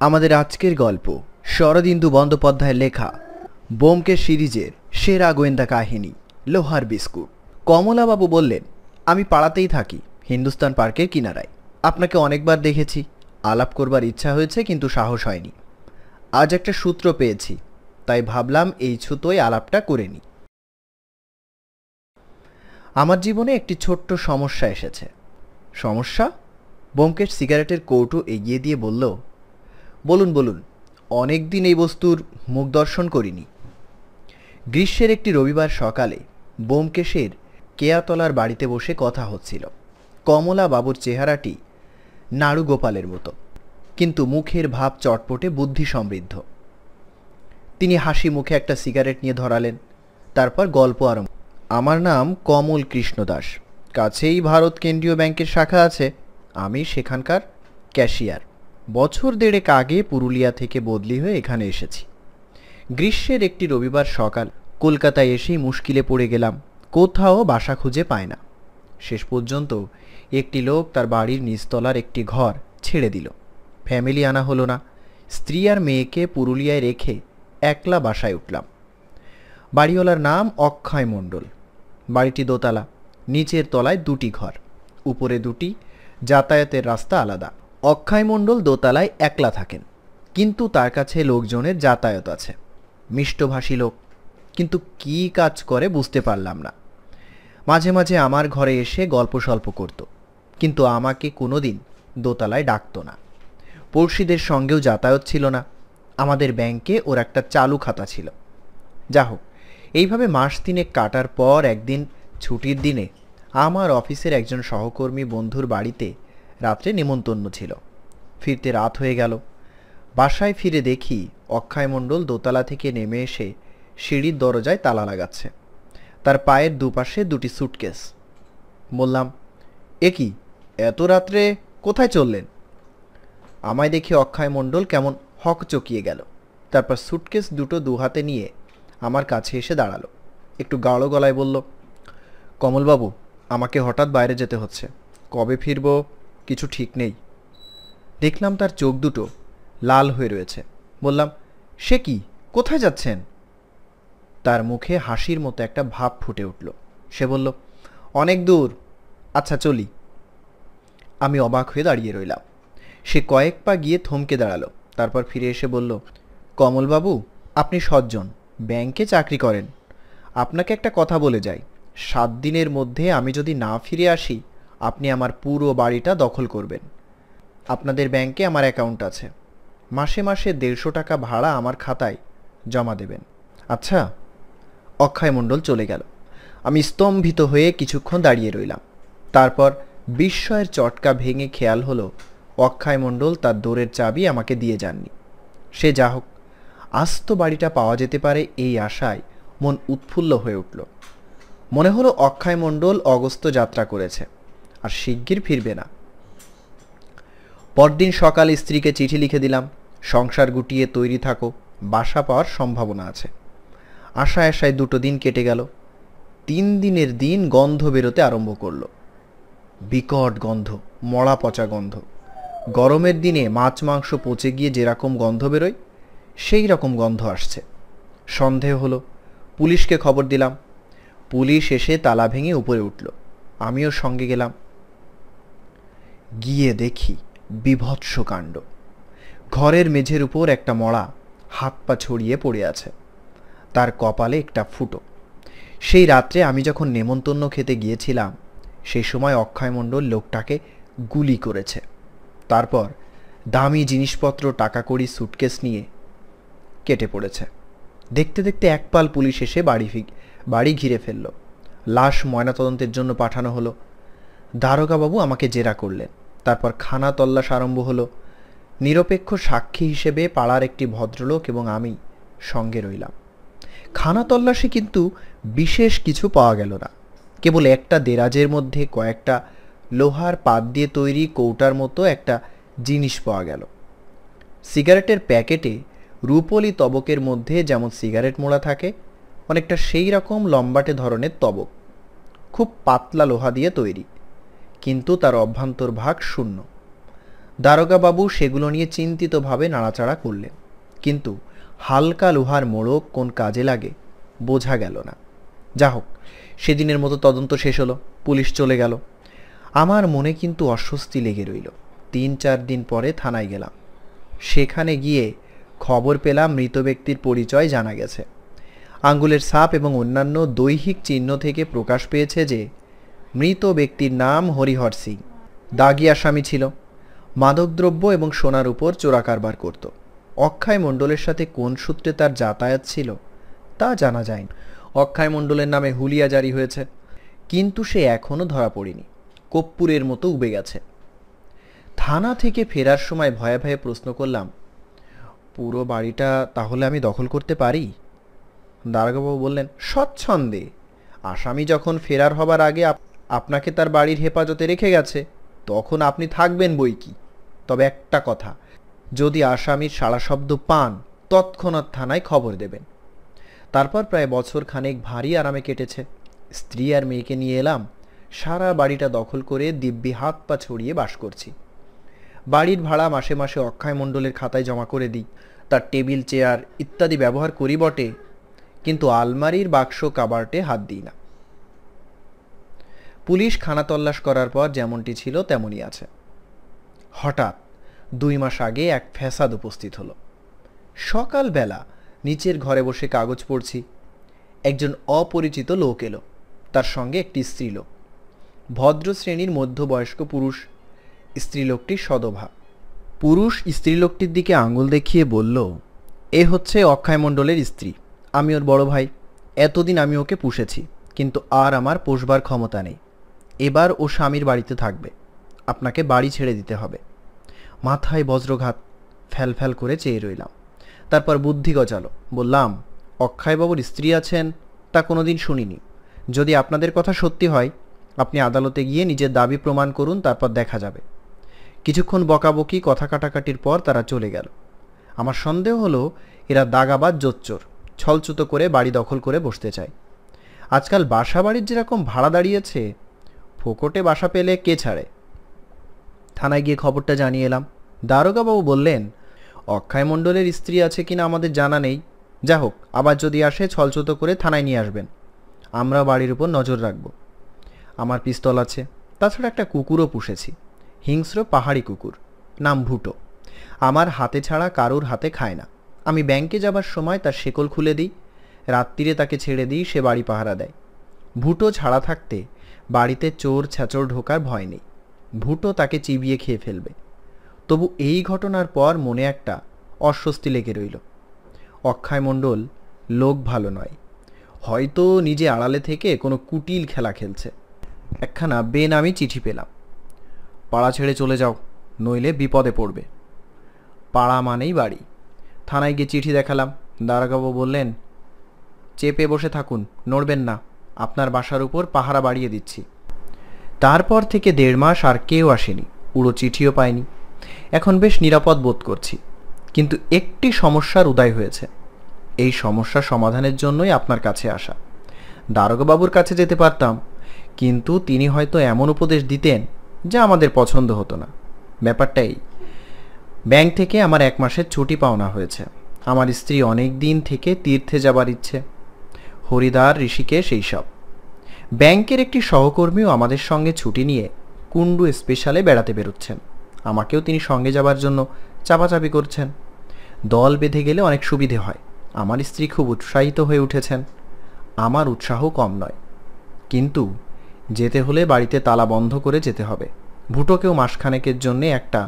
আমাদের আজকের গল্প শরদিন্দু বন্দ্যোপাধ্যায়ের লেখা ব্যোমকেশ সিরিজের সেরা গোয়েন্দা কাহিনী লোহার বিস্কুট। কমলাবাবু বললেন, আমি পাড়াতেই থাকি, হিন্দুস্তান পার্কের কিনারায়। আপনাকে অনেকবার দেখেছি, আলাপ করবার ইচ্ছা হয়েছে কিন্তু সাহস হয়নি। আজ একটা সূত্র পেয়েছি, তাই ভাবলাম এই ছুতোয় আলাপটা করে নিই। আমার জীবনে একটি ছোট্ট সমস্যা এসেছে। সমস্যা? ব্যোমকেশ সিগারেটের কৌটো এগিয়ে দিয়ে বলল, বলুন বলুন, অনেক দিন এই বস্তুর মুখ দর্শন করিনি। গ্রীষ্মের একটি রবিবার সকালে ব্যোমকেশের কেয়াতলার বাড়িতে বসে কথা হচ্ছিল। কমলা বাবুর চেহারাটি নাড়ু গোপালের মতো, কিন্তু মুখের ভাব চটপটে, বুদ্ধি সমৃদ্ধ। তিনি হাসি মুখে একটা সিগারেট নিয়ে ধরালেন, তারপর গল্প আরম্ভ। আমার নাম কমল কৃষ্ণ দাস, কাছেই ভারত কেন্দ্রীয় ব্যাংকের শাখা আছে, আমি সেখানকার ক্যাশিয়ার। বছর দেড়েক আগে পুরুলিয়া থেকে বদলি হয়ে এখানে এসেছি। গ্রীষ্মের একটি রবিবার সকাল কলকাতায় এসেই মুশকিলে পড়ে গেলাম, কোথাও বাসা খুঁজে পায় না। শেষ পর্যন্ত একটি লোক তার বাড়ির নিচতলার একটি ঘর ছেড়ে দিল। ফ্যামিলি আনা হলো না, স্ত্রী আর মেয়েকে পুরুলিয়ায় রেখে একলা বাসায় উঠলাম। বাড়িওয়ালার নাম অক্ষয় মণ্ডল। বাড়িটি দোতলা, নিচের তলায় দুটি ঘর, উপরে দুটি, যাতায়াতের রাস্তা আলাদা। অক্ষয় মণ্ডল দোতলায় একলা থাকেন, কিন্তু তার কাছে লোকজনের যাতায়াত আছে। মিষ্টভাষী লোক, কিন্তু কী কাজ করে বুঝতে পারলাম না। মাঝে মাঝে আমার ঘরে এসে গল্প সল্প করত, কিন্তু আমাকে কোনোদিন দোতলায় ডাকত না। পড়শিদের সঙ্গেও যাতায়াত ছিল না। আমাদের ব্যাংকে ওর একটা চালু খাতা ছিল। যা হোক, এইভাবে মাস তিনেক কাটার পর একদিন ছুটির দিনে আমার অফিসের একজন সহকর্মী বন্ধুর বাড়িতে রাত্রে নেমন্তন্ন ছিল। ফিরতে রাত হয়ে গেল। বাসায় ফিরে দেখি অক্ষয় মণ্ডল দোতলা থেকে নেমে এসে সিঁড়ির দরজায় তালা লাগাচ্ছে। তার পায়ের দুপাশে দুটি সুটকেস। বললাম, এ কি, এত রাত্রে কোথায় চললেন? আমায় দেখে অক্ষয় মণ্ডল কেমন হকচকিয়ে গেল। তারপর সুটকেস দুটো দু হাতে নিয়ে আমার কাছে এসে দাঁড়ালো। একটু গাঢ় গলায় বলল, কমলবাবু, আমাকে হঠাৎ বাইরে যেতে হচ্ছে, কবে ফিরব কিছু ঠিক নেই। দেখলাম তার চোখ দুটো লাল হয়ে রয়েছে। বললাম, সে কি, কোথায় যাচ্ছেন? তার মুখে হাসির মতো একটা ভাব ফুটে উঠল। সে বলল, অনেক দূর, আচ্ছা চলি। আমি অবাক হয়ে দাঁড়িয়ে রইলাম। সে কয়েক পা গিয়ে থমকে দাঁড়ালো, তারপর ফিরে এসে বলল, কমলবাবু, আপনি সজ্জন, ব্যাংকে চাকরি করেন। আপনাকে একটা কথা বলে যাই, 7 দিনের মধ্যে আমি যদি না ফিরে আসি, আপনি আমার পুরো বাড়িটা দখল করবেন। আপনাদের ব্যাংকে আমার অ্যাকাউন্ট আছে, মাসে মাসে 150 টাকা ভাড়া আমার খাতায় জমা দেবেন। আচ্ছা? অক্ষয় মণ্ডল চলে গেল। আমি স্তম্ভিত হয়ে কিছুক্ষণ দাঁড়িয়ে রইলাম। তারপর বিস্ময়ের চটকা ভেঙে খেয়াল হলো, অক্ষয় মণ্ডল তার দোরের চাবি আমাকে দিয়ে যাননি। সে যা হোক, আস্ত বাড়িটা পাওয়া যেতে পারে এই আশায় মন উৎফুল্ল হয়ে উঠল। মনে হলো অক্ষয় মণ্ডল অগস্ত যাত্রা করেছে আর শিগগির ফিরবে না। পরদিন সকালে স্ত্রীকে চিঠি লিখে দিলাম, সংসার গুটিয়ে তৈরি থাকো, বাসা পাওয়ার সম্ভাবনা আছে। আশায় আশায় 2 দিন কেটে গেল। 3 দিনের দিন গন্ধ বেরোতে আরম্ভ করল। বিকট গন্ধ, মরা পচা গন্ধ। গরমের দিনে মাছ মাংস পচে গিয়ে যেরকম গন্ধ বেরোয়, সেই রকম গন্ধ আসছে। সন্দেহ হলো, পুলিশকে খবর দিলাম। পুলিশ এসে তালা ভেঙে উপরে উঠল, আমিও সঙ্গে গেলাম। গিয়ে দেখি বিভৎস কাণ্ড। ঘরের মেঝের উপর একটা মড়া হাত পা ছড়িয়ে পড়ে আছে, তার কপালে একটা ফুটো। সেই রাত্রে আমি যখন নেমন্তন্ন খেতে গিয়েছিলাম, সেই সময় অক্ষয় মণ্ডল লোকটাকে গুলি করেছে। তারপর দামি জিনিসপত্র, টাকা কড়ি, সুটকেস নিয়ে কেটে পড়েছে। দেখতে দেখতে একপাল পুলিশ এসে বাড়ি ঘিরে ফেলল। লাশ ময়নাতদন্তের জন্য পাঠানো হলো। দারোগাবাবু আমাকে জেরা করলেন। তারপর খানা তল্লাশ আরম্ভ হলো। নিরপেক্ষ সাক্ষী হিসেবে পাড়ার একটি ভদ্রলোক এবং আমি সঙ্গে রইলাম। খানা তল্লাশে কিন্তু বিশেষ কিছু পাওয়া গেল না। কেবল একটা দেরাজের মধ্যে কয়েকটা লোহার পাত দিয়ে তৈরি কৌটার মতো একটা জিনিস পাওয়া গেল। সিগারেটের প্যাকেটে রূপলি তবকের মধ্যে যেমন সিগারেট মোড়া থাকে, অনেকটা সেই রকম লম্বাটে ধরনের তবক, খুব পাতলা লোহা দিয়ে তৈরি, কিন্তু তার অভ্যন্তর ভাগ শূন্য। দারোগাবাবু সেগুলো নিয়ে চিন্তিতভাবে নাড়াচাড়া করলেন, কিন্তু হালকা লোহার মোড়ক কোন কাজে লাগে বোঝা গেল না। যা হোক, সেদিনের মতো তদন্ত শেষ হলো, পুলিশ চলে গেল। আমার মনে কিন্তু অস্বস্তি লেগে রইল। 3-4 দিন পরে থানায় গেলাম। সেখানে গিয়ে খবর পেলাম মৃত ব্যক্তির পরিচয় জানা গেছে। আঙ্গুলের ছাপ এবং অন্যান্য দৈহিক চিহ্ন থেকে প্রকাশ পেয়েছে যে মৃত ব্যক্তির নাম হরিহর সিং। দাগি আসামি ছিল, মাদকদ্রব্য এবং সোনার উপর চোরা কারবার করত। অক্ষয় মণ্ডলের সাথে কোন সূত্রে তার যাতায়াত ছিল তা জানা যায়নি। অক্ষয় মণ্ডলের নামে হুলিয়া জারি হয়েছে, কিন্তু সে এখনও ধরা পড়েনি, কপ্পুরের মতো উবে গেছে। থানা থেকে ফেরার সময় ভয়ে ভয়ে প্রশ্ন করলাম, পুরো বাড়িটা তাহলে আমি দখল করতে পারি? দারোগাবাবু বললেন, স্বচ্ছন্দে। আসামি যখন ফেরার হবার আগে আপনাকে তার বাড়ির হেফাজতে রেখে গেছে, তখন আপনি থাকবেন বই কি। তবে একটা কথা, যদি আসামির সাড়া শব্দ পান তৎক্ষণাৎ থানায় খবর দেবেন। তারপর প্রায় বছর খানেক ভারী আরামে কেটেছে। স্ত্রী আর মেয়েকে নিয়ে এলাম, সারা বাড়িটা দখল করে দিব্যি হাত পা ছড়িয়ে বাস করছি। বাড়ির ভাড়া মাসে মাসে অক্ষয় মণ্ডলের খাতায় জমা করে দিই। তার টেবিল, চেয়ার ইত্যাদি ব্যবহার করি বটে, কিন্তু আলমারির বাক্স কাবার্টে হাত দিই না। পুলিশ খানা তল্লাশ করার পর যেমনটি ছিল তেমনই আছে। হঠাৎ 2 মাস আগে এক ফ্যাসাদ উপস্থিত হলো। সকালবেলা নিচের ঘরে বসে কাগজ পড়ছি, একজন অপরিচিত লোক এলো, তার সঙ্গে একটি স্ত্রীলোক। ভদ্র শ্রেণীর মধ্যবয়স্ক পুরুষ, স্ত্রীলোকটি সদভা। পুরুষ স্ত্রীলোকটির দিকে আঙুল দেখিয়ে বলল, এ হচ্ছে অক্ষয় মণ্ডলের স্ত্রী, আমি ওর বড় ভাই। এতদিন আমি ওকে পুষেছি, কিন্তু আর আমার পোষবার ক্ষমতা নেই। এবার ও স্বামীর বাড়িতে থাকবে, আপনাকে বাড়ি ছেড়ে দিতে হবে। মাথায় বজ্রঘাত, ফ্যাল ফ্যাল করে চেয়ে রইলাম। তারপর বুদ্ধি গজালো, বললাম, অক্ষয়বাবুর স্ত্রী আছেন তা কোনোদিন শুনিনি। যদি আপনাদের কথা সত্যি হয়, আপনি আদালতে গিয়ে নিজের দাবি প্রমাণ করুন, তারপর দেখা যাবে। কিছুক্ষণ বকাবকি কথা কাটাকাটির পর তারা চলে গেল। আমার সন্দেহ হলো এরা দাগাবাজ জোচ্চোর, ছলছুতো করে বাড়ি দখল করে বসতে চায়। আজকাল বাসা বাড়ির যেরকম ভাড়া দাঁড়িয়েছে, ফোকটে বাসা পেলে কে ছাড়ে। থানায় গিয়ে খবরটা জানিয়ে এলাম। দারোগাবাবু বললেন, অক্ষয় মণ্ডলের স্ত্রী আছে কিনা আমাদের জানা নেই, যা হোক, আবার যদি আসে ছলছুতো করে থানায় নিয়ে আসবেন, আমরা বাড়ির উপর নজর রাখব। আমার পিস্তল আছে, তাছাড়া একটা কুকুরও পুষেছি, হিংস্র পাহাড়ি কুকুর, নাম ভুটো। আমার হাতে ছাড়া কারোর হাতে খায় না। আমি ব্যাংকে যাবার সময় তার শেকল খুলে দিই, রাত্রিরে তাকে ছেড়ে দিই, সে বাড়ি পাহারা দেয়। ভুটো ছাড়া থাকতে বাড়িতে চোর ছ্যাচর ঢোকার ভয় নেই। ভুটো তাকে চিবিয়ে খেয়ে ফেলবে। তবু এই ঘটনার পর মনে একটা অস্বস্তি লেগে রইল। অক্ষয় মণ্ডল লোক ভালো নয়, হয়তো নিজে আড়ালে থেকে কোনো কুটিল খেলা খেলছে। একখানা বেনামি চিঠি পেলাম, পাড়া ছেড়ে চলে যাও, নইলে বিপদে পড়বে। পাড়া মানেই বাড়ি। থানায় গিয়ে চিঠি দেখালাম। দারোগাবাবু বললেন, চেপে বসে থাকুন, নড়বেন না, আপনার বাসার উপর পাহারা বাড়িয়ে দিচ্ছি। তারপর থেকে 1.5 মাস আর কেউ আসেনি, উড়ো চিঠিও পায়নি। এখন বেশ নিরাপদ বোধ করছি, কিন্তু একটি সমস্যার উদয় হয়েছে। এই সমস্যা সমাধানের জন্যই আপনার কাছে আসা। দারোগাবাবুর কাছে যেতে পারতাম, কিন্তু তিনি হয়তো এমন উপদেশ দিতেন যা আমাদের পছন্দ হতো না। ব্যাপারটাই, ব্যাংক থেকে আমার 1 মাসের ছুটি পাওনা হয়েছে। আমার স্ত্রী অনেক দিন থেকে তীর্থে যাবার ইচ্ছে, হরিদ্বার, ঋষিকেশ, এইসব। ব্যাংকের একটি সহকর্মীও আমাদের সঙ্গে ছুটি নিয়ে কুন্ডু স্পেশালে বেড়াতে বেরোচ্ছেন। আমাকেও তিনি সঙ্গে যাবার জন্য চাপাচাপি করছেন। দল বেঁধে গেলে অনেক সুবিধে হয়। আমার স্ত্রী খুব উৎসাহিত হয়ে উঠেছেন, আমার উৎসাহ কম নয়। কিন্তু যেতে হলে বাড়িতে তালা বন্ধ করে যেতে হবে। ভুটোকেও মাসখানেকের জন্যে একটা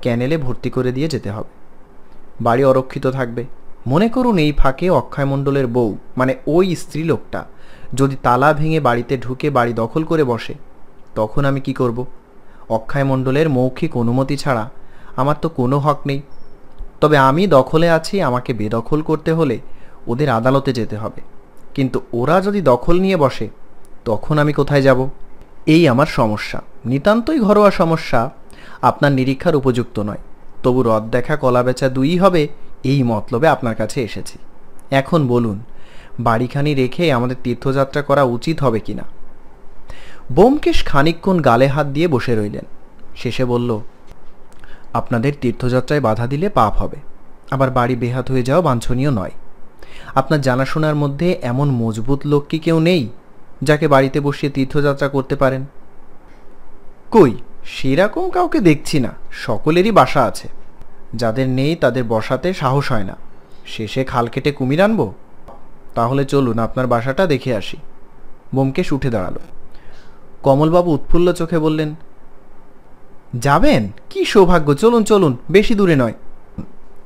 ক্যানেলে ভর্তি করে দিয়ে যেতে হবে। বাড়ি অরক্ষিত থাকবে। মনে করুন এই ফাঁকে অক্ষয় মণ্ডলের বউ, মানে ওই স্ত্রীলোকটা, যদি তালা ভেঙে বাড়িতে ঢুকে বাড়ি দখল করে বসে, তখন আমি কি করব? অক্ষয় মণ্ডলের মৌখিক অনুমতি ছাড়া আমার তো কোনো হক নেই। তবে আমি দখলে আছি, আমাকে বেদখল করতে হলে ওদের আদালতে যেতে হবে। কিন্তু ওরা যদি দখল নিয়ে বসে, তখন আমি কোথায় যাব? এই আমার সমস্যা, নিতান্তই ঘরোয়া সমস্যা, আপনার নিরীক্ষার উপযুক্ত নয়। তবু রদ দেখা কলা বেচা দুই হবে, এই মতলবে আপনার কাছে এসেছি। এখন বলুন, বাড়িখানি রেখে আমাদের তীর্থযাত্রা করা উচিত হবে কিনা? ব্যোমকেশ খানিকক্ষণ গালে হাত দিয়ে বসে রইলেন। শেষে বলল, আপনাদের তীর্থযাত্রায় বাধা দিলে পাপ হবে, আবার বাড়ি বেহাত হয়ে যাওয়া বাঞ্ছনীয় নয়। আপনার জানাশোনার মধ্যে এমন মজবুত লোক কি কেউ নেই যাকে বাড়িতে বসিয়ে তীর্থযাত্রা করতে পারেন? কই, সেরকম কাউকে দেখছি না। সকলেরই বাসা আছে, যাদের নেই তাদের বসাতে সাহস হয় না। শেষে খাল কেটে কুমির আনবো? তাহলে চলুন আপনার বাসাটা দেখে আসি। ব্যোমকেশ উঠে দাঁড়ালো। কমলবাবু উৎফুল্ল চোখে বললেন, যাবেন? কি সৌভাগ্য! চলুন চলুন, বেশি দূরে নয়।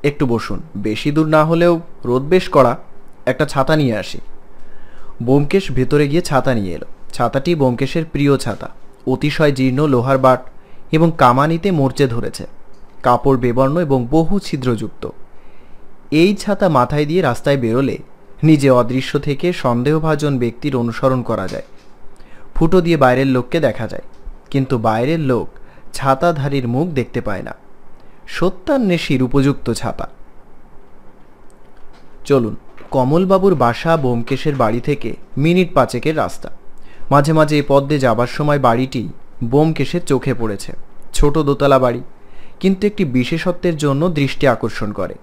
একটু বসুন, বেশি দূর না হলেও রোদ বেশ কড়া, একটা ছাতা নিয়ে আসি। ব্যোমকেশ ভেতরে গিয়ে ছাতা নিয়ে এলো। ছাতাটি ব্যোমকেশের প্রিয় ছাতা, অতিশয় জীর্ণ লোহার বাট এবং কামানিতে মরচে ধরেছে, কাপড় বেবর্ণ এবং বহু ছিদ্রযুক্ত। এই ছাতা মাথায় দিয়ে রাস্তায় বেরোলে নিজে অদৃশ্য থেকে সন্দেহভাজন ব্যক্তির অনুসরণ করা যায়। ফুটো দিয়ে বাইরের লোককে দেখা যায়, কিন্তু বাইরের লোক ছাতাধারীর মুখ দেখতে পায় না। সত্যান্বেষীর উপযুক্ত ছাতা। চলুন। কমলবাবুর বাসা ব্যোমকেশের বাড়ি থেকে মিনিট 5 রাস্তা। মাঝে মাঝে এ পথ দিয়ে যাবার সময় বাড়িটি ব্যোমকেশের চোখে পড়েছে। ছোট দোতলা বাড়ি, কিন্তু একটি বিশেষত্বের জন্য দৃষ্টি আকর্ষণ করে।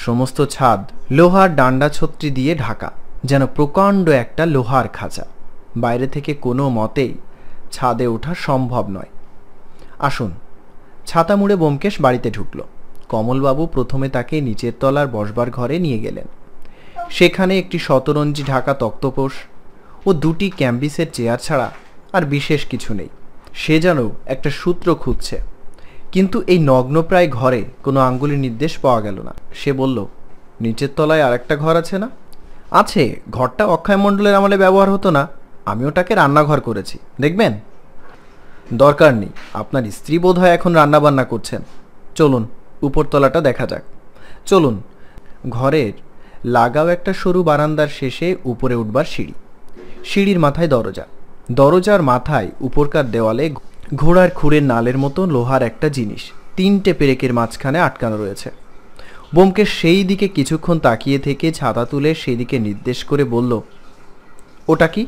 সমস্ত ছাদ লোহার ডান্ডা ছত্রি দিয়ে ঢাকা, যেন প্রকাণ্ড একটা লোহার খাঁচা। বাইরে থেকে কোনো মতেই ছাদে ওঠা সম্ভব নয়। আসুন। ছাতা মুড়ে ব্যোমকেশ বাড়িতে ঢুকল। কমলবাবু প্রথমে তাকে নিচের তলার বসবার ঘরে নিয়ে গেলেন। সেখানে একটি শতরঞ্জি ঢাকা তক্তপোষ ও 2টি ক্যাম্বিসের চেয়ার ছাড়া আর বিশেষ কিছু নেই। সে যেন একটা সূত্র খুঁজছে, কিন্তু এই নগ্নপ্রায় ঘরে কোনো আঙ্গুলির নির্দেশ পাওয়া গেল না। সে বলল, নিচের তলায় আর একটা ঘর আছে না? আছে, ঘরটা অক্ষয় মণ্ডলের আমলে ব্যবহার হতো না, আমি ওটাকে রান্নাঘর করেছি, দেখবেন? দরকার নেই, আপনার স্ত্রী বোধ হয় এখন রান্নাবান্না করছেন। চলুন উপরতলাটা দেখা যাক। চলুন। ঘরের লাগাও একটা সরু বারান্দার শেষে উপরে উঠবার সিঁড়ি। সিঁড়ির মাথায় দরজা। দরজার মাথায় উপরকার দেওয়ালে ঘোড়ার খুরের নালের মতো লোহার একটা জিনিস 3টে পেরেকের মাঝখানে আটকানো রয়েছে। ব্যোমকেশ সেই দিকে কিছুক্ষণ তাকিয়ে থেকে ছাতা তুলে সেই দিকে নির্দেশ করে বলল, ওটা কি?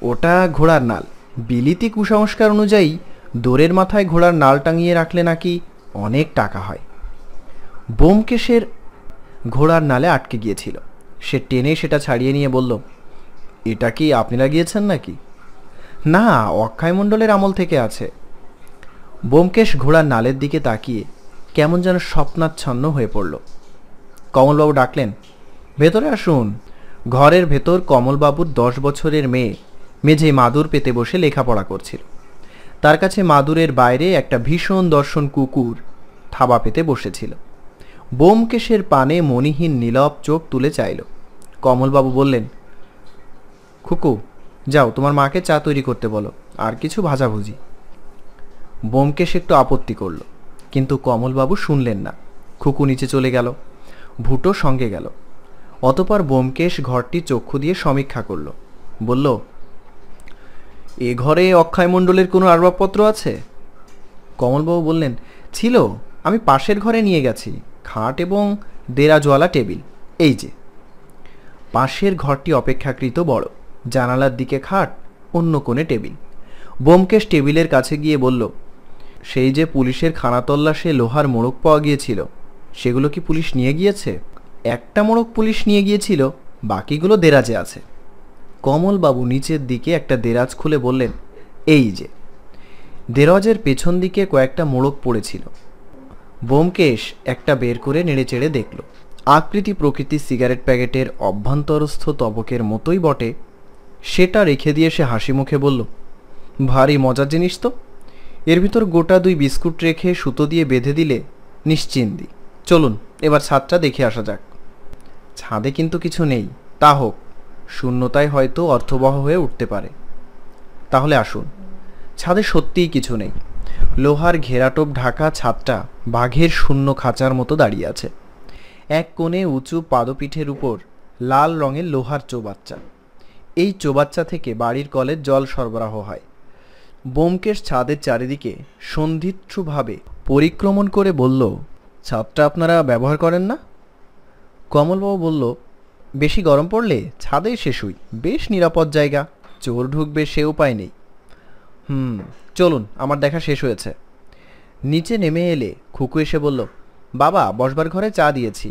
ওটা ঘোড়ার নাল। বিলিতি কুসংস্কার অনুযায়ী দোরের মাথায় ঘোড়ার নাল টাঙিয়ে রাখলে নাকি অনেক টাকা হয়। ব্যোমকেশের ঘোড়ার নালে আটকে গিয়েছিল। সে টেনে সেটা ছাড়িয়ে নিয়ে বলল, এটা কি আপনি লাগিয়েছেন নাকি? না, অক্ষয় মণ্ডলের আমল থেকে আছে। ব্যোমকেশ ঘোড়ার নালের দিকে তাকিয়ে কেমন যেন স্বপ্নাচ্ছন্ন হয়ে পড়ল। কমলবাবু ডাকলেন, ভেতরে আসুন। ঘরের ভেতর কমলবাবুর 10 বছরের মেয়ে মেঝেয় মাদুর পেতে বসে লেখাপড়া করছিল। তার কাছে মাদুরের বাইরে একটা ভীষণ দর্শন কুকুর থাবা পেতে বসেছিল। ব্যোমকেশের পানে মণিহীন নীলব চোখ তুলে চাইল। কমলবাবু বললেন, খুকু, যাও তোমার মাকে চা তৈরি করতে বলো, আর কিছু ভাজাভুজি। ব্যোমকেশ একটু আপত্তি করল, কিন্তু কমলবাবু শুনলেন না। খুকু নিচে চলে গেল, ভুটো সঙ্গে গেল। অতপর ব্যোমকেশ ঘরটি চক্ষু দিয়ে সমীক্ষা করল। বলল, এ ঘরে অক্ষয় মণ্ডলের কোনো আসবাবপত্র আছে? কমলবাবু বললেন, ছিল, আমি পাশের ঘরে নিয়ে গেছি, খাট এবং দেরাজওয়ালা টেবিল। এই যে। পাশের ঘরটি অপেক্ষাকৃত বড়, জানালার দিকে খাট, অন্য কোণে টেবিল। ব্যোমকেশ টেবিলের কাছে গিয়ে বলল, সেই যে পুলিশের খানাতল্লাশে লোহার মোড়ক পাওয়া গিয়েছিল, সেগুলো কি পুলিশ নিয়ে গিয়েছে? একটা মোড়ক পুলিশ নিয়ে গিয়েছিল, বাকিগুলো দেরাজে আছে। কমলবাবু নিচের দিকে একটা দেরাজ খুলে বললেন, এই যে। দেরাজের পেছন দিকে কয়েকটা মোড়ক পড়েছিল। ব্যোমকেশ একটা বের করে নেড়েচেড়ে দেখল। আকৃতি প্রকৃতির সিগারেট প্যাকেটের অভ্যন্তরস্থ তবকের মতোই বটে। সেটা রেখে দিয়ে সে হাসি মুখে বলল, ভারী মজার জিনিস তো। এর ভিতর গোটা 2 বিস্কুট রেখে সুতো দিয়ে বেঁধে দিলে নিশ্চিন্তি। চলুন এবার ছাদটা দেখে আসা যাক। ছাদে কিন্তু কিছু নেই, তা হোক, শূন্যতায় হয়তো অর্থবহ হয়ে উঠতে পারে। তাহলে আসুন। ছাদে সত্যিই কিছু নেই। লোহার ঘেরাটোপ ঢাকা ছাদটা বাঘের শূন্য খাঁচার মতো দাঁড়িয়ে আছে। এক কোণে উঁচু পাদপীঠের উপর লাল রঙের লোহার চৌবাচ্চা। এই চৌবাচ্চা থেকে বাড়ির কলের জল সরবরাহ হয়। ব্যোমকেশ ছাদের চারিদিকে সন্ধিৎসুভাবে পরিক্রমণ করে বলল, ছাদটা আপনারা ব্যবহার করেন না? কমলবাবু বলল, বেশি গরম পড়লে ছাদেই শেষ হই, বেশ নিরাপদ জায়গা, চোর ঢুকবে সে উপায় নেই। চলুন, আমার দেখা শেষ হয়েছে। নিচে নেমে এলে খুকু এসে বলল, বাবা বসবার ঘরে চা দিয়েছি।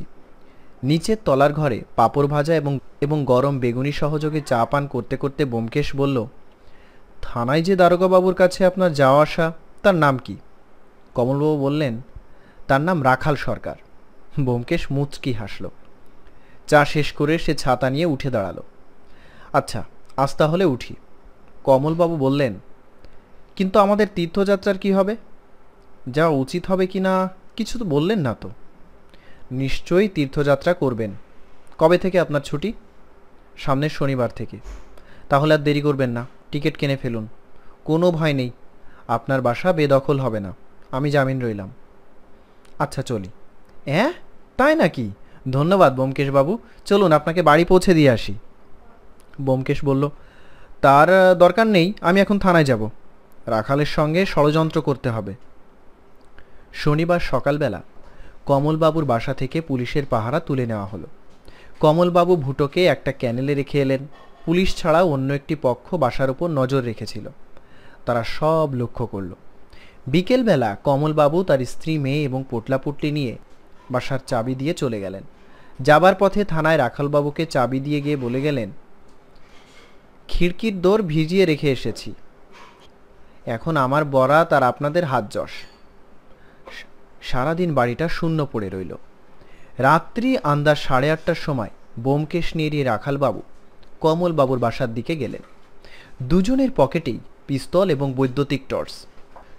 নিচের তলার ঘরে পাঁপড় ভাজা এবং গরম বেগুনি সহযোগে চা পান করতে করতে ব্যোমকেশ বলল, থানায় যে দারোগাবাবুর কাছে আপনার যাওয়া আসা, তার নাম কি? কমলবাবু বললেন, তার নাম রাখাল সরকার। ব্যোমকেশ মুচকি হাসল। চা শেষ করে সে ছাতা নিয়ে উঠে দাঁড়ালো। আচ্ছা, আজ তাহলে উঠি। কমলবাবু বললেন, কিন্তু আমাদের তীর্থযাত্রার কি হবে? যাওয়া উচিত হবে কি না কিছু তো বললেন না তো। নিশ্চয়ই তীর্থযাত্রা করবেন। কবে থেকে আপনার ছুটি? সামনের শনিবার থেকে। তাহলে আর দেরি করবেন না, টিকিট কিনে ফেলুন। কোনো ভয় নেই, আপনার বাসা বেদখল হবে না, আমি জামিন রইলাম। আচ্ছা চলি। হ্যাঁ, তাই নাকি? ধন্যবাদ ব্যোমকেশবাবু, চলুন আপনাকে বাড়ি পৌঁছে দিয়ে আসি। ব্যোমকেশ বলল, তার দরকার নেই, আমি এখন থানায় যাব। রাখালের সঙ্গে ষড়যন্ত্র করতে হবে। শনিবার সকালবেলা কমলবাবুর বাসা থেকে পুলিশের পাহারা তুলে নেওয়া হলো। কমলবাবু ভুটোকে একটা ক্যানেলে রেখে এলেন। পুলিশ ছাড়াও অন্য একটি পক্ষ বাসার উপর নজর রেখেছিল। তারা সব লক্ষ্য করল। বিকেলবেলা কমলবাবু তার স্ত্রী, মেয়ে এবং পোটলাপুটলি নিয়ে বাসার চাবি দিয়ে চলে গেলেন। যাবার পথে থানায় রাখালবাবুকে চাবি দিয়ে গিয়ে বলে গেলেন, খিড়কির দোর ভিজিয়ে রেখে এসেছি, এখন আমার বরাত আর আপনাদের হাত যশ। সারাদিন বাড়িটা শূন্য পড়ে রইল। রাত্রি আন্দাজ 8:30টার সময় ব্যোমকেশ নিয়ে রাখালবাবু কমলবাবুর বাসার দিকে গেলেন। দুজনের পকেটেই পিস্তল এবং বৈদ্যুতিক টর্চ।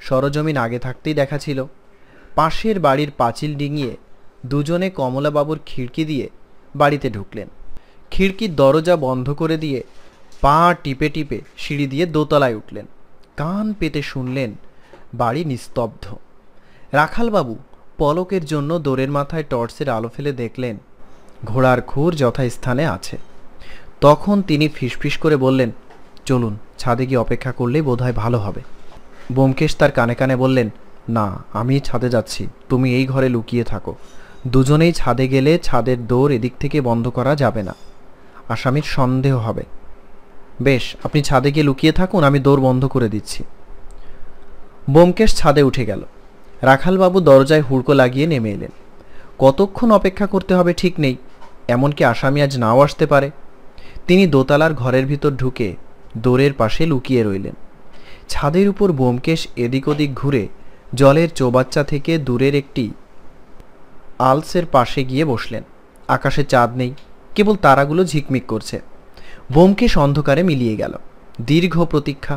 সরজমিন আগে থাকতেই দেখা ছিল। পাশের বাড়ির পাঁচিল ডিঙিয়ে দুজনে কমলাবাবুর খিড়কি দিয়ে বাড়িতে ঢুকলেন। খিড়কির দরজা বন্ধ করে দিয়ে পা টিপে টিপে সিঁড়ি দিয়ে দোতলায় উঠলেন। কান পেতে শুনলেন বাড়ি নিস্তব্ধ। রাখালবাবু পলকের জন্য দোরের মাথায় টর্চের আলো ফেলে দেখলেন ঘোড়ার খুর যথাস্থানে আছে। তখন তিনি ফিসফিস করে বললেন, চলুন, ছাদে গিয়ে অপেক্ষা করলেই বোধহয় ভালো হবে। ব্যোমকেশ তার কানে কানে বললেন, না, আমি ছাদে যাচ্ছি, তুমি এই ঘরে লুকিয়ে থাকো। দুজনেই ছাদে গেলে ছাদের দোর এদিক থেকে বন্ধ করা যাবে না, আসামির সন্দেহ হবে। বেশ, আপনি ছাদে গিয়ে লুকিয়ে থাকুন, আমি দোর বন্ধ করে দিচ্ছি। ব্যোমকেশ ছাদে উঠে গেল। রাখালবাবু দরজায় হুড়কো লাগিয়ে নেমে এলেন। কতক্ষণ অপেক্ষা করতে হবে ঠিক নেই, এমনকি আসামি আজ নাও আসতে পারে। তিনি দোতলার ঘরের ভিতর ঢুকে দোরের পাশে লুকিয়ে রইলেন। ছাদের উপর ব্যোমকেশ এদিক ওদিক ঘুরে জলের চৌবাচ্চা থেকে দূরের একটি আলসের পাশে গিয়ে বসলেন। আকাশে চাঁদ নেই, কেবল তারাগুলো ঝিকমিক করছে। ব্যোমকেশ অন্ধকারে মিলিয়ে গেল। দীর্ঘ প্রতীক্ষা।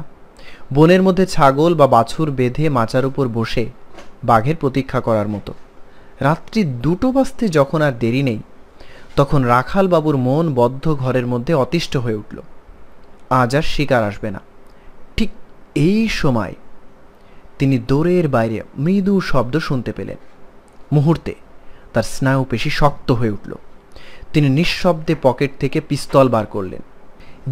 বনের মধ্যে ছাগল বা বাছুর বেঁধে মাচার উপর বসে বাঘের প্রতীক্ষা করার মতো। রাত্রি 2টো বাজতে যখন আর দেরি নেই, তখন রাখালবাবুর মন বদ্ধ ঘরের মধ্যে অতিষ্ঠ হয়ে উঠল। আজ আর শিকার আসবে না। ঠিক এই সময় তিনি দোরের বাইরে মৃদু শব্দ শুনতে পেলেন। মুহূর্তে তার স্নায়ুপেশি শক্ত হয়ে উঠল। তিনি নিঃশব্দে পকেট থেকে পিস্তল বার করলেন।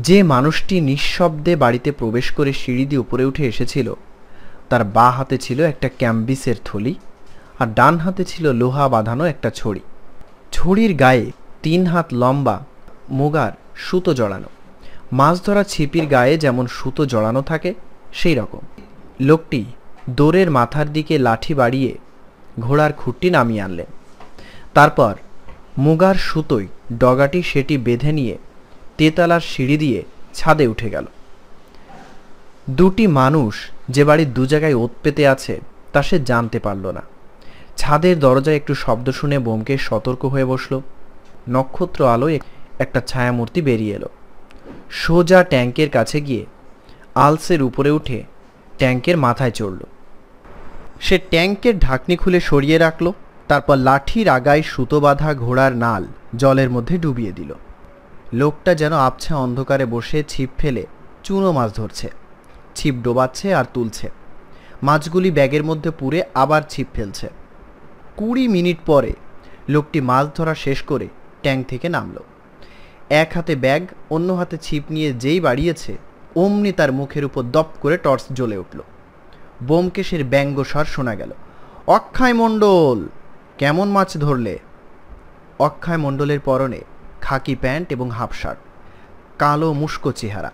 যে মানুষটি নিঃশব্দে বাড়িতে প্রবেশ করে সিঁড়ি দিয়ে উপরে উঠে এসেছিল, তার বাঁ হাতে ছিল একটা ক্যাম্বিসের থলি আর ডান হাতে ছিল লোহা বাঁধানো একটা ছড়ি। ছড়ির গায়ে 3 হাত লম্বা মুগার সুতো জড়ানো। মাছ ধরা ছিপির গায়ে যেমন সুতো জড়ানো থাকে সেই রকম। লোকটি দোরের মাথার দিকে লাঠি বাড়িয়ে ঘোড়ার খুঁটটি নামিয়ে আনলেন। তারপর মুগার সুতোয় ডগাটি সেটি বেঁধে নিয়ে তেতলার সিঁড়ি দিয়ে ছাদে উঠে গেল। দুটি মানুষ যে বাড়ির 2 জায়গায় ওত পেতে আছে তা সে জানতে পারল না। ছাদের দরজায় একটু শব্দ শুনে ব্যোমকেশ সতর্ক হয়ে বসল। নক্ষত্র আলোয় একটা ছায়ামূর্তি বেরিয়ে এলো। সোজা ট্যাঙ্কের কাছে গিয়ে আলসের উপরে উঠে ট্যাঙ্কের মাথায় চড়ল। সে ট্যাঙ্কের ঢাকনি খুলে সরিয়ে রাখল। তারপর লাঠির আগায় সুতো বাঁধা ঘোড়ার নাল জলের মধ্যে ডুবিয়ে দিল। লোকটা যেন আবছা অন্ধকারে বসে ছিপ ফেলে চুনো মাছ ধরছে। ছিপ ডোবাচ্ছে আর তুলছে। মাছগুলি ব্যাগের মধ্যে পুরে আবার ছিপ ফেলছে। 20 মিনিট পরে লোকটি মাছ ধরা শেষ করে ট্যাঙ্ক থেকে নামল। এক হাতে ব্যাগ, অন্য হাতে ছিপ নিয়ে যেই বাড়িয়েছে, অমনি তার মুখের উপর দপ করে টর্চ জ্বলে উঠল। ব্যোমকেশের ব্যঙ্গস্বর শোনা গেল, অক্ষয় মণ্ডল, কেমন মাছ ধরলে? অক্ষয় মণ্ডলের পরনে খাকি প্যান্ট এবং হাফ শার্ট, কালো মুস্কো চেহারা।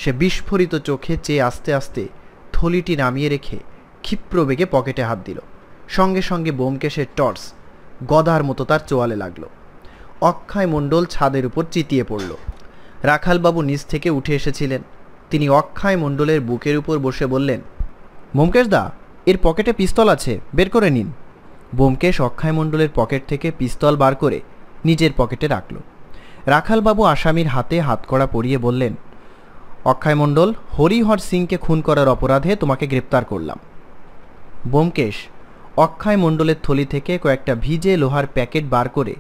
সে বিস্ফোরিত চোখে চেয়ে আস্তে আস্তে থলিটি নামিয়ে রেখে ক্ষিপ্র বেগে পকেটে হাত দিল। সঙ্গে সঙ্গে ব্যোমকেশের টর্চ গদার মতো তার চোয়ালে লাগলো। অক্ষয় মণ্ডল ছাদের উপর চিতিয়ে পড়ল। রাখালবাবু নিচ থেকে উঠে এসেছিলেন। তিনি অক্ষয় মণ্ডলের বুকের উপর বসে বললেন, ব্যোমকেশদা, এর পকেটে পিস্তল আছে, বের করে নিন। ব্যোমকেশ অক্ষয় মণ্ডলের পকেট থেকে পিস্তল বার করে নিজের পকেটে রাখল। রাখালবাবু আসামির হাতে হাতকড়া পরিয়ে বললেন, অক্ষয় মণ্ডল, হরিহর সিংকে খুন করার অপরাধে তোমাকে গ্রেপ্তার করলাম। ব্যোমকেশ অক্ষয় মণ্ডলের থলি থেকে কয়েকটা ভিজে লোহার প্যাকেট বার করে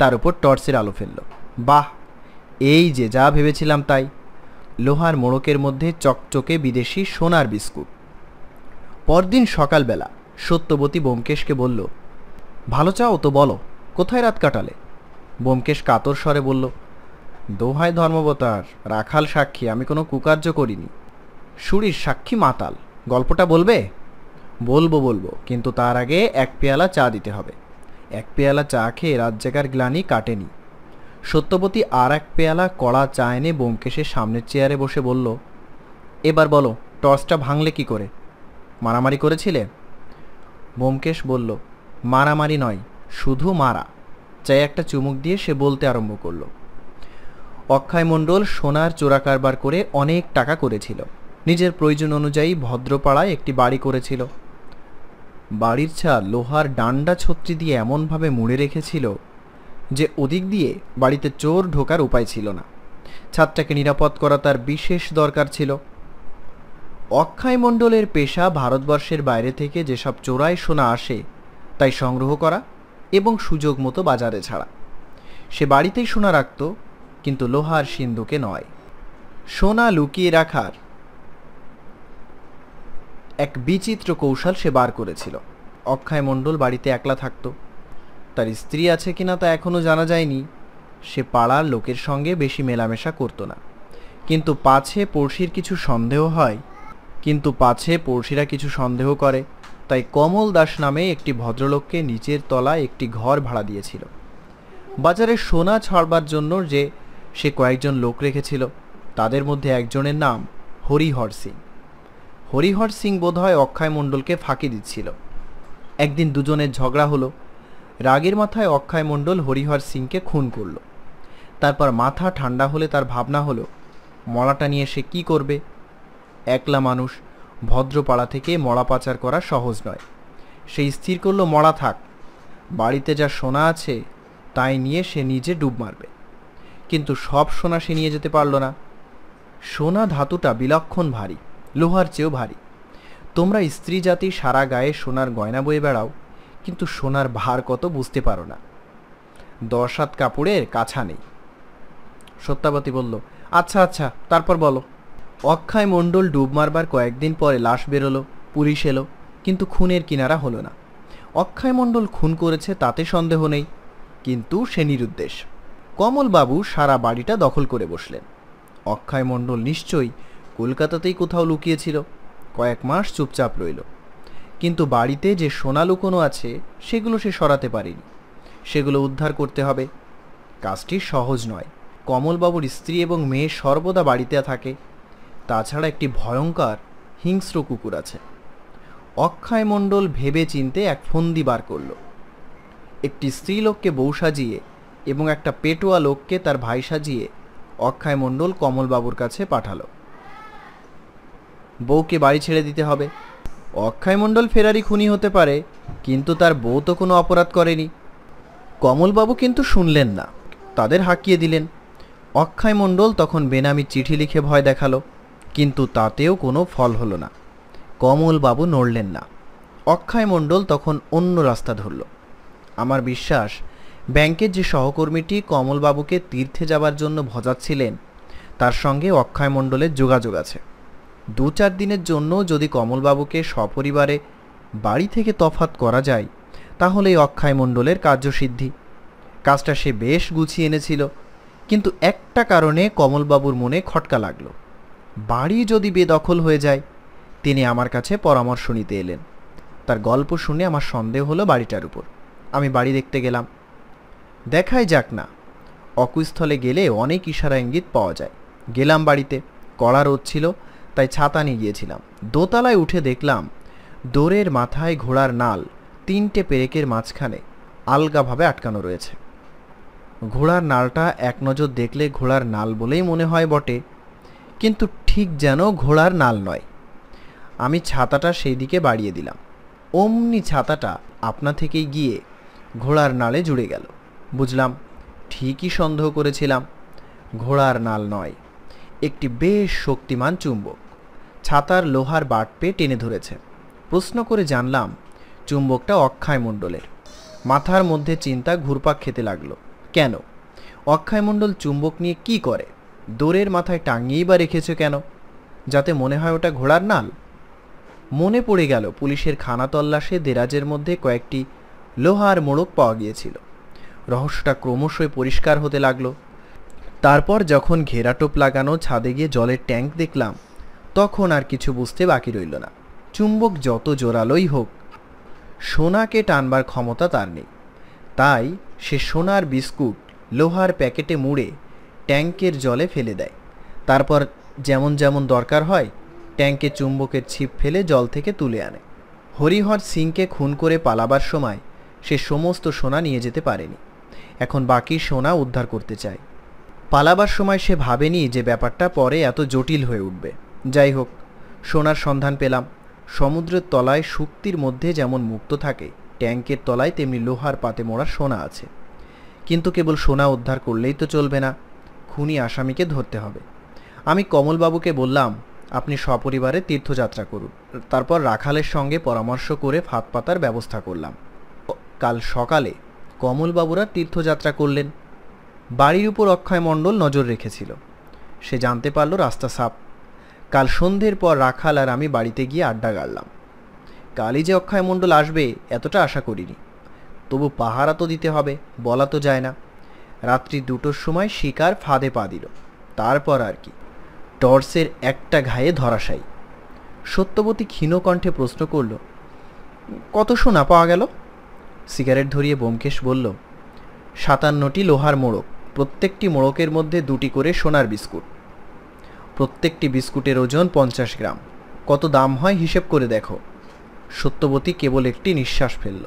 তার উপর টর্চের আলো ফেলল। বাহ, এই যে যা ভেবেছিলাম তাই। লোহার মোড়কের মধ্যে চকচকে বিদেশি সোনার বিস্কুট। পরদিন সকালবেলা সত্যবতী ব্যোমকেশকে বলল, ভালো চাও তো বলো, কোথায় রাত কাটালে? ব্যোমকেশ কাতর স্বরে বলল, দোহাই ধর্মবতার, রাখাল সাক্ষী, আমি কোনো কুকার্য করিনি। সুরীর সাক্ষী মাতাল, গল্পটা বলবে? বলবো বলবো, কিন্তু তার আগে এক পেয়ালা চা দিতে হবে। এক পেয়ালা চা খেয়ে রাত জাগার গ্লানি কাটেনি। সত্যবতী আর এক পেয়ালা কড়া চা এনে ব্যোমকেশের সামনের চেয়ারে বসে বলল, এবার বলো, টর্চটা ভাঙলে কি করে? মারামারি করেছিলে? ব্যোমকেশ বলল, মারামারি নয়, শুধু মারা। চাই একটা চুমুক দিয়ে সে বলতে আরম্ভ করল, অক্ষয় মণ্ডল সোনার চোরা কারবার করে অনেক টাকা করেছিল। নিজের প্রয়োজন অনুযায়ী ভদ্রপাড়ায় একটি বাড়ি করেছিল। বাড়ির ছাদ লোহার ডান্ডা ছত্রি দিয়ে এমনভাবে মুড়ে রেখেছিল যে ওদিক দিয়ে বাড়িতে চোর ঢোকার উপায় ছিল না। ছাদটাকে নিরাপদ করা তার বিশেষ দরকার ছিল। অক্ষয় মণ্ডলের পেশা ভারতবর্ষের বাইরে থেকে যেসব চোরাই সোনা আসে তাই সংগ্রহ করা এবং সুযোগ মতো বাজারে ছাড়া। সে বাড়িতেই সোনা রাখত, কিন্তু লোহার সিন্ধুকে নয়। সোনা লুকিয়ে রাখার এক বিচিত্র কৌশল সে বার করেছিল। অক্ষয় মণ্ডল বাড়িতে একলা থাকত। তার স্ত্রী আছে কিনা তা এখনও জানা যায়নি। সে পাড়ার লোকের সঙ্গে বেশি মেলামেশা করত না। কিন্তু পাছে পড়শিরা কিছু সন্দেহ করে, তাই কমল দাস নামে একটি ভদ্রলোককে নিচের তলায় একটি ঘর ভাড়া দিয়েছিল। বাজারে সোনা ছাড়বার জন্য যে সে কয়েকজন লোক রেখেছিল, তাদের মধ্যে একজনের নাম হরিহর সিং। হরিহর সিং বোধহয় অক্ষয় মণ্ডলকে ফাঁকি দিচ্ছিল। একদিন দুজনের ঝগড়া হলো। রাগের মাথায় অক্ষয় মণ্ডল হরিহর সিংকে খুন করল। তারপর মাথা ঠান্ডা হলে তার ভাবনা হলো, মড়াটা নিয়ে সে কী করবে? একলা মানুষ, ভদ্রপাড়া থেকে মড়া পাচার করা সহজ নয়। সে স্থির করল, মড়া থাক, বাড়িতে যা সোনা আছে তাই নিয়ে সে নিজে ডুব মারবে। কিন্তু সব সোনা সে নিয়ে যেতে পারল না। সোনা ধাতুটা বিলক্ষণ ভারী, লোহার চেয়েও ভারী। তোমরা স্ত্রী জাতি সারা গায়ে সোনার গয়না বয়ে বেড়াও, কিন্তু সোনার ভার কত বুঝতে পারো না। 10 হাত কাপড়ের কাছা নেই। সত্যাবতী বলল, আচ্ছা আচ্ছা, তারপর বলো। অক্ষয় মণ্ডল ডুব মারবার কয়েকদিন পরে লাশ বেরোলো, পুলিশ এলো, কিন্তু খুনের কিনারা হলো না। অক্ষয় মণ্ডল খুন করেছে তাতে সন্দেহ নেই, কিন্তু সে নিরুদ্দেশ। কমলবাবু সারা বাড়িটা দখল করে বসলেন। অক্ষয় মণ্ডল নিশ্চয়ই কলকাতাতেই কোথাও লুকিয়েছিল। কয়েক মাস চুপচাপ রইল, কিন্তু বাড়িতে যে সোনা লুকোনো আছে সেগুলো সে সরাতে পারেনি। সেগুলো উদ্ধার করতে হবে। কাজটি সহজ নয়। কমলবাবুর স্ত্রী এবং মেয়ে সর্বদা বাড়িতে থাকে। তাছাড়া একটি ভয়ঙ্কর হিংস্র কুকুর আছে। অক্ষয় মণ্ডল ভেবে চিনতে এক ফন্দি বার করল। একটি স্ত্রীলোককে বউ সাজিয়ে এবং একটা পেটোয়া লোককে তার ভাই সাজিয়ে অক্ষয় মণ্ডল কমলবাবুর কাছে পাঠালো। বউকে বাড়ি ছেড়ে দিতে হবে। অক্ষয় মণ্ডল ফেরারি খুনি হতে পারে, কিন্তু তার বউ তো কোনো অপরাধ করেনি। কমলবাবু কিন্তু শুনলেন না, তাদের হাঁকিয়ে দিলেন। অক্ষয় মণ্ডল তখন বেনামি চিঠি লিখে ভয় দেখালো, কিন্তু তাতেও কোনো ফল হলো না। কমলবাবু নড়লেন না। অক্ষয় মণ্ডল তখন অন্য রাস্তা ধরল। আমার বিশ্বাস, ব্যাংকের যে সহকর্মীটি কমলবাবুকে তীর্থে যাবার জন্য ভজাচ্ছিলেন, তার সঙ্গে অক্ষয় মণ্ডলের যোগাযোগ আছে। 2-4 দিনের জন্য যদি কমলবাবুকে সপরিবারে বাড়ি থেকে তফাত করা যায়, তাহলে অক্ষয় মণ্ডলের কার্যসিদ্ধি। কাজটা সে বেশ গুছিয়ে এনেছিল, কিন্তু একটা কারণে কমলবাবুর মনে খটকা লাগলো। বাড়ি যদি বেদখল হয়ে যায়। তিনি আমার কাছে পরামর্শ নিতে এলেন। তার গল্প শুনে আমার সন্দেহ হলো বাড়িটার উপর। আমি বাড়ি দেখতে গেলাম। দেখাই যাক না, অকুস্থলে গেলে অনেক ইশারা ইঙ্গিত পাওয়া যায়। গেলাম বাড়িতে। কড়া রোদ ছিল, তাই ছাতা নিয়ে গিয়েছিলাম। দোতলায় উঠে দেখলাম দোরের মাথায় ঘোড়ার নাল 3টে পেরেকের মাঝখানে আলগাভাবে আটকানো রয়েছে। ঘোড়ার নালটা এক নজর দেখলে ঘোড়ার নাল বলেই মনে হয় বটে, কিন্তু ঠিক যেন ঘোড়ার নাল নয়। আমি ছাতাটা সেই দিকে বাড়িয়ে দিলাম, অমনি ছাতাটা আপনা থেকেই গিয়ে ঘোড়ার নালে জুড়ে গেল। বুঝলাম, ঠিকই সন্দেহ করেছিলাম, ঘোড়ার নাল নয়, একটি বেশ শক্তিমান চুম্বক ছাতার লোহার বাট পেয়ে টেনে ধরেছে। প্রশ্ন করে জানলাম চুম্বকটা অক্ষয় মণ্ডলের। মাথার মধ্যে চিন্তা ঘুরপাক খেতে লাগলো। কেন অক্ষয় মণ্ডল চুম্বক নিয়ে কি করে? দোরের মাথায় টাঙিয়েই বা রেখেছে কেন? যাতে মনে হয় ওটা ঘোড়ার নাল। মনে পড়ে গেল পুলিশের খানা তল্লাশে দেরাজের মধ্যে কয়েকটি লোহার মোড়ক পাওয়া গিয়েছিল। রহস্যটা ক্রমশই পরিষ্কার হতে লাগলো। তারপর যখন ঘেরাটোপ লাগানো ছাদে গিয়ে জলের ট্যাঙ্ক দেখলাম, তখন আর কিছু বুঝতে বাকি রইল না। চুম্বক যত জোরালোই হোক, সোনাকে টানবার ক্ষমতা তার নেই। তাই সে সোনার বিস্কুট লোহার প্যাকেটে মুড়ে ট্যাঙ্কের জলে ফেলে দেয়। তারপর যেমন যেমন দরকার হয় ট্যাঙ্কে চুম্বকের ছিপ ফেলে জল থেকে তুলে আনে। হরিহর সিংকে খুন করে পালাবার সময় সে সমস্ত সোনা নিয়ে যেতে পারেনি, এখন বাকি সোনা উদ্ধার করতে চায়। পালাবার সময় সে ভাবেনি যে ব্যাপারটা পরে এত জটিল হয়ে উঠবে। যাই হোক, সোনার সন্ধান পেলাম। সমুদ্রের তলায় শুক্তির মধ্যে যেমন মুক্ত থাকে, ট্যাঙ্কের তলায় তেমনি লোহার পাতে মোড়া সোনা আছে। কিন্তু কেবল সোনা উদ্ধার করলেই তো চলবে না, খুনি আসামিকে ধরতে হবে। আমি কমলবাবুকে বললাম, আপনি সপরিবারে তীর্থযাত্রা করুন। তারপর রাখালের সঙ্গে পরামর্শ করে ফাঁদ পাতার ব্যবস্থা করলাম। কাল সকালে কমলবাবুরা তীর্থযাত্রা করলেন। বাড়ির উপর অক্ষয় মণ্ডল নজর রেখেছিল। সে জানতে পারল রাস্তা সাফ। কাল সন্ধ্যের পর রাখাল আর আমি বাড়িতে গিয়ে আড্ডা গাড়লাম। কালই যে অক্ষয় মণ্ডল আসবে এতটা আশা করিনি, তবু পাহারা তো দিতে হবে, বলা তো যায় না। রাত্রি 2টোর সময় শিকার ফাঁদে পা দিল। তারপর আর কি, টর্চের একটা ঘায়ে ধরাশায়ী। সত্যবতী ক্ষীণকণ্ঠে প্রশ্ন করল, কত সোনা পাওয়া গেল? সিগারেট ধরিয়ে ব্যোমকেশ বলল, 57টি লোহার মোড়ক, প্রত্যেকটি মোড়কের মধ্যে 2টি করে সোনার বিস্কুট। প্রত্যেকটি বিস্কুটের ওজন 50 গ্রাম। কত দাম হয় হিসেব করে দেখো। সত্যবতী কেবল একটি নিঃশ্বাস ফেলল।